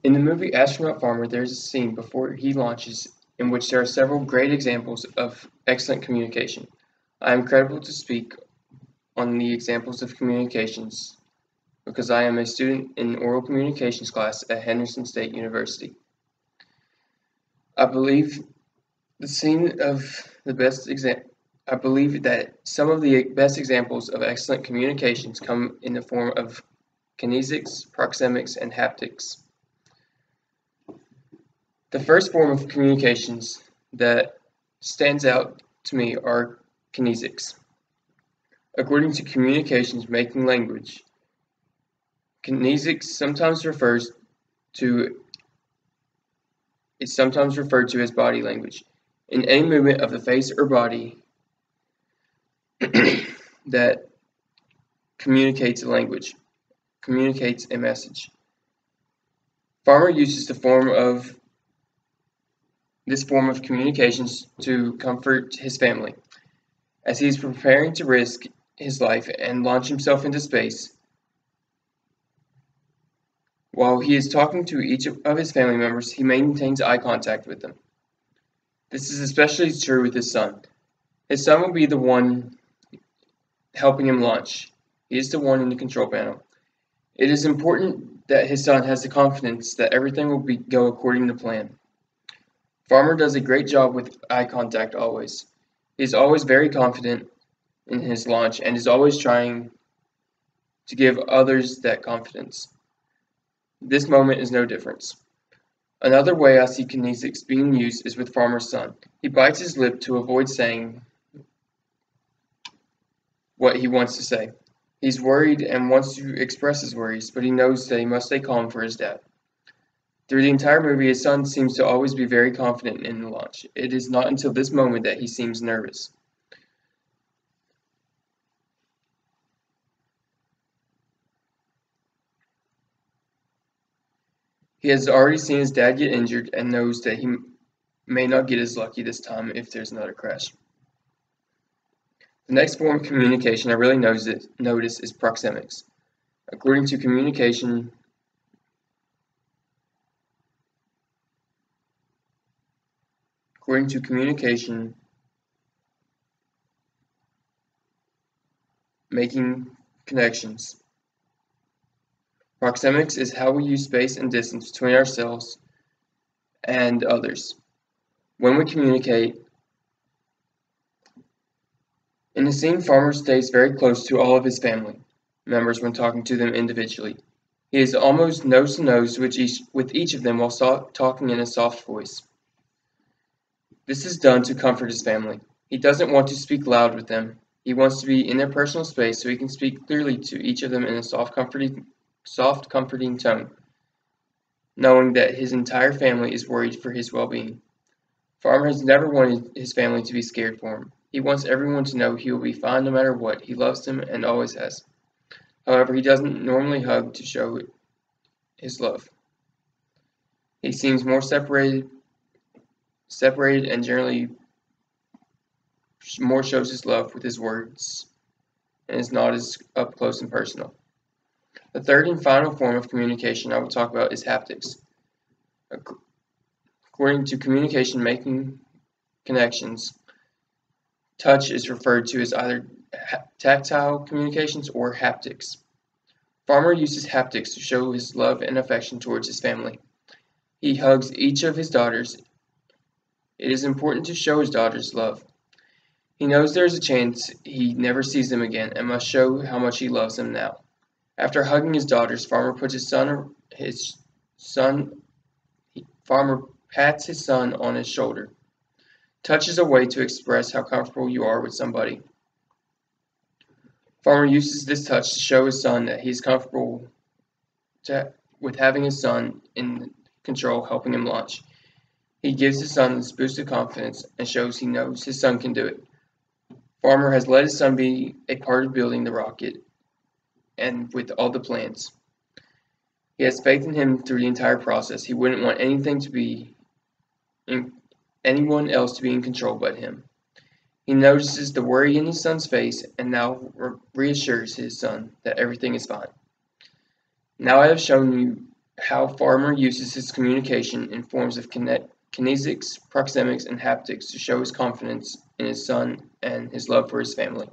In the movie Astronaut Farmer, there is a scene before he launches in which there are several great examples of excellent communication. I am credible to speak on the examples of communications because I am a student in oral communications class at Henderson State University. I believe the scene of the best example. I believe that some of the best examples of excellent communications come in the form of kinesics, proxemics, and haptics. The first form of communications that stands out to me are kinesics. According to Communications Making Language, kinesics is sometimes referred to as body language. In any movement of the face or body that communicates a message. Farmer uses this form of communications to comfort his family. As he is preparing to risk his life and launch himself into space, while he is talking to each of his family members, he maintains eye contact with them. This is especially true with his son. His son will be the one helping him launch. He is the one in the control panel. It is important that his son has the confidence that everything will go according to plan. Farmer does a great job with eye contact always. He is always very confident in his launch and is always trying to give others that confidence. This moment is no difference. Another way I see kinesics being used is with Farmer's son. He bites his lip to avoid saying what he wants to say. He's worried and wants to express his worries, but he knows that he must stay calm for his dad. Through the entire movie, his son seems to always be very confident in the launch. It is not until this moment that he seems nervous. He has already seen his dad get injured and knows that he may not get as lucky this time if there's another crash. The next form of communication I really notice is proxemics. According to communication making connections. Proxemics is how we use space and distance between ourselves and others. When we communicate, in the scene, Farmer stays very close to all of his family members when talking to them individually. He is almost nose to nose with each of them while talking in a soft voice. This is done to comfort his family. He doesn't want to speak loud with them. He wants to be in their personal space so he can speak clearly to each of them in a soft, comforting tone, knowing that his entire family is worried for his well-being. Farmer has never wanted his family to be scared for him. He wants everyone to know he will be fine no matter what. He loves them and always has. However, he doesn't normally hug to show his love. He seems more separated and generally more shows his love with his words and is not as up close and personal. The third and final form of communication I will talk about is haptics. According to communication making connections, touch is referred to as either tactile communications or haptics. Farmer uses haptics to show his love and affection towards his family. He hugs each of his daughters. It is important to show his daughters love. He knows there is a chance he never sees them again and must show how much he loves them now. After hugging his daughters, Farmer pats his son on his shoulder. Touch is a way to express how comfortable you are with somebody. Farmer uses this touch to show his son that he is comfortable with having his son in control, helping him launch. He gives his son this boost of confidence and shows he knows his son can do it. Farmer has let his son be a part of building the rocket and with all the plans. He has faith in him through the entire process. He wouldn't want anyone else to be in control but him. He notices the worry in his son's face and now reassures his son that everything is fine. Now I have shown you how Farmer uses his communication in forms of kinesics, proxemics, and haptics to show his confidence in his son and his love for his family.